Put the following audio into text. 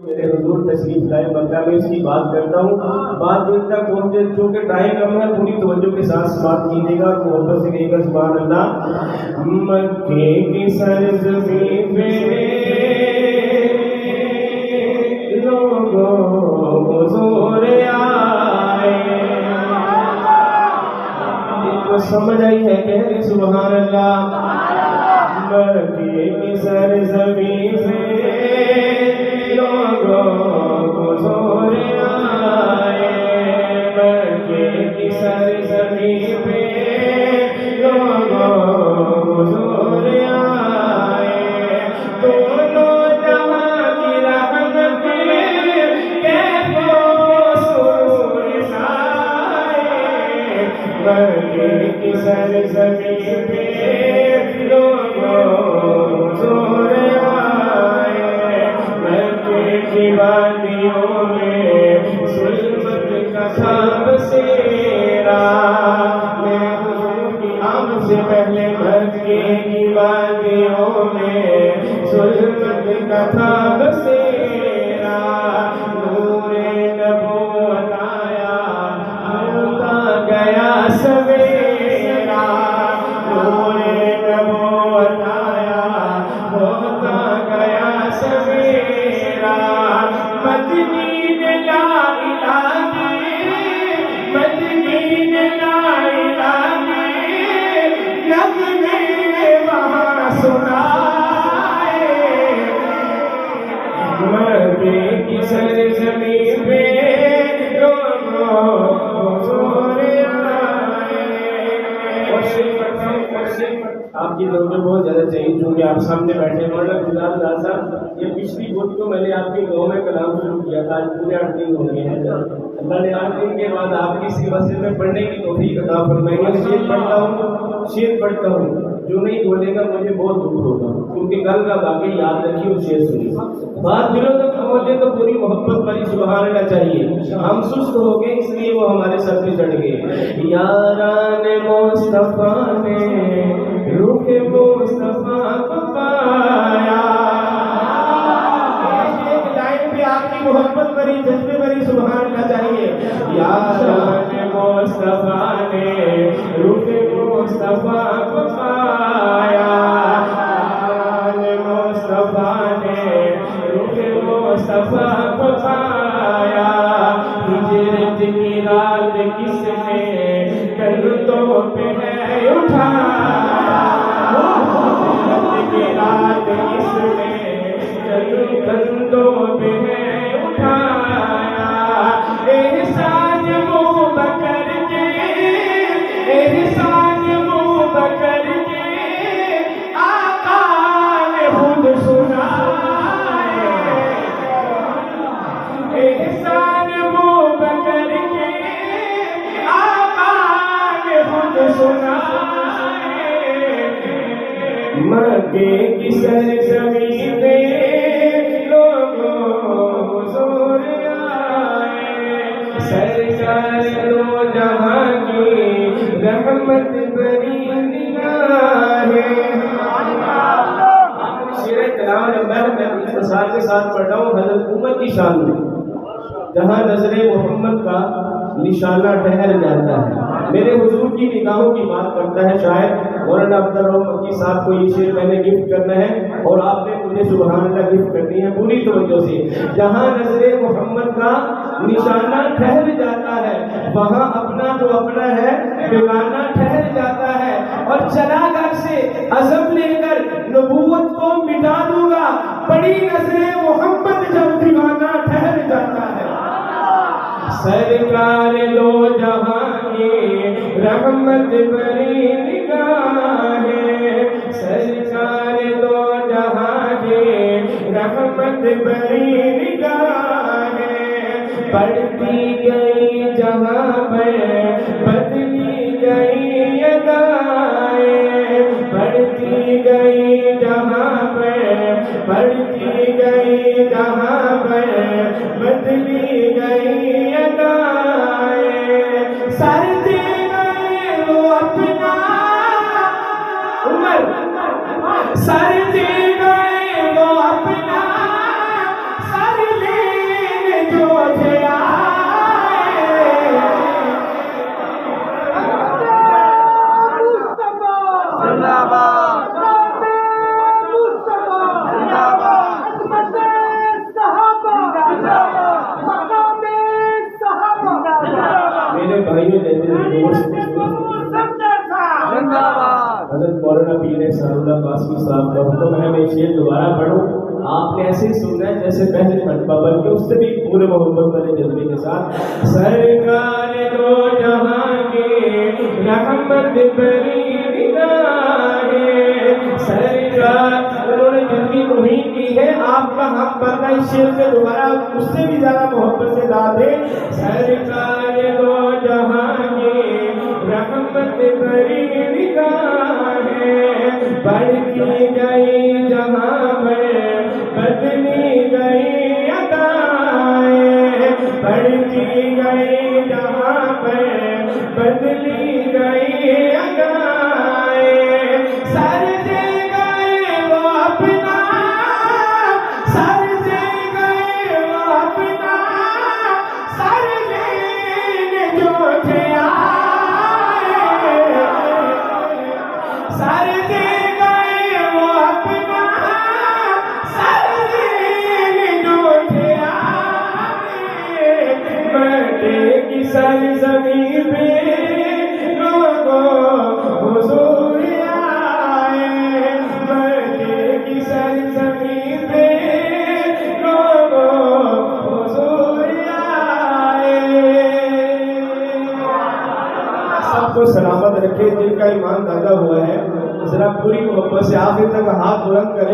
میرے حضور تشریف لائے مکہ میں اس کی بات کرتا ہوں، بات دل تک پہنچے، چونکہ ٹائم کم ہے، پوری توجہ کے ساتھ بات کیجیے گا اور محبت سے کہیے گا سبحان اللہ۔ مکے کی سرزمین پہ لوگوں حضور آئے، ان کو سمجھ آئی ہے کہہ رہے سبحان اللہ۔ مکے کی سرزمین پہ حضور آئے، مکے کی سرزمین پہ حضور آئے، دونوں جہاں کی رحمت کیف و سرور سائے، مکے کی سرزمین پہ حضور آئے، مکے کی وادیوں میں ظلمت کا تھا بسیرا، میں حضور کی آمد سے پہلے مکے کی وادیوں میں ظلمت کا تھا بسیرا، نور نبوت آیا ہوتا گیا سویرا، نور نبوت آیا ہوتا گیا سویرا، مدنی نے لا الہ کی، مدنی نے لا الہ کی نغمے وہاں سنائے، مکے کی سرزمین پہ حضور آئے۔ آپ کی توجہ بہت زیادہ چاہیے چونکہ آپ سامنے بیٹھے مولانا بلال ڈار صاحب، یہ پچھلی بدھ کو میں نے آپ کے گاؤں میں کلام شروع کیا تھا، آج پورے 8 دن ہو گئے ہیں، اللہ نے 8 دن کے بعد آپ کی سی مسجد میں پڑھنے کی توفیق عطا فرمائی ہے۔ شعر پڑھتا ہوں، شعر پڑھتا ہوں، جو نہیں بولے گا مجھے بہت دکھ ہوگا، کیونکہ کل کا باقی یاد رکھیے اور شعر سنیے، بات دلوں تک پہنچے تو پوری محبت والی سبحان اللہ چاہیے، ہم سست ہو گئے اس لیے وہ ہمارے سر پہ چڑھ گئے۔ یاران مصطفیٰ نے روح مصطفیٰ کو پایا، ایک لائن پہ آپ کی محبت بری جذبے بری سبحان اللہ چاہیے۔ یاران مصطفیٰ نے روح مصطفیٰ کو پایا، یاران مصطفیٰ نے روح مصطفیٰ کو پایا، ہجرت کی رات کس نے کندھوں پہ ہے اٹھایا، ہجرت کی رات کس نے کندھوں پہ ہے اٹھایا، احسان ابوبکر کے، احسان ابوبکر کے آقا نے خود سنائے، احسان ابوبکر کے آقا نے خود سنائے، مکے کی سرزمین پہ حضور آئے، سرکار دو جہاں کی رحمت بری نگاہیں، شعر کلام میں اختصار کے ساتھ پڑھ رہا ہوں، حضرت عمر کی شان میں جہاں نظر محمد کا نشانہ ٹھہر جاتا ہے، میرے حضور کی نگاہوں کی بات کرتا ہے شاعر مولانا عبدالرحمن مکی صاحب کو یہ شعر میں نے گفٹ کرنا ہے اور آپ نے مجھے سبحان اللہ گفٹ کرنی ہے پوری توجہ سے۔ جہاں نظر محمد کا نشانہ ٹھہر جاتا ہے وہاں اپنا جو اپنا ہے بیگانہ ٹھہر جاتا ہے، اور چلا گھر سے عزم لے کر نبوت کو مٹا دوں گا، بڑی نظر محمد جب دیوانہ ٹھہر جاتا ہے، سرکار دو جہاں کی رحمت بری نگاہیں، سرکار دو جہاں کی رحمت بری نگاہیں، پڑھتی گئی جہاں پر بدلی گئی ادائیں، پڑھتی گئی جہاں پر پڑھتی گئی جہاں پر بدلی گئی ادائیں، سر دے گئے وہ اپنا عمر، سر دے گئے وہ اپنا، سر لے تھے میرے بھائیوں حضرت مولانا پیر احسان اللہ قاسمی صاحب کا حکم ہے میں شعر دوبارہ پڑھوں آپ نے ایسے ہی سننا ہے جیسے پہلے مرتبہ بلکہ اس سے بھی پورے محبت والے جذبے کے ساتھ سرکار دو جہاں کے رحمت بری نگاہ سرکار انہوں نے جتنی توہین کی ہے آپ کا حق بنتا ہے اس شعر سے دوبارہ اس سے بھی زیادہ محبت سے گا دیں سرکار دو جہاں کے رحمت بری نگاہ بڑھتی گئی جہاں پر بدلی گئی ادائیں بڑھتی گئی جہاں پر بدلی گئی ادائیں سر دے گئے وہ اپنا سر دے گئے وہ اپنا سر لینے جو تھے آئے سر دے گئے وہ اپنا سر لینے جو تھے آئے بیٹے کی سرزمین پہ لوگوں حضور آئے بیٹے کی سرزمین پہ لوگوں حضور آئے سب کو سلامت رکھے جن کا ایمان داغا ہوا ہے ذرا پوری محبت سے آخر تک ہاتھ بلند کریں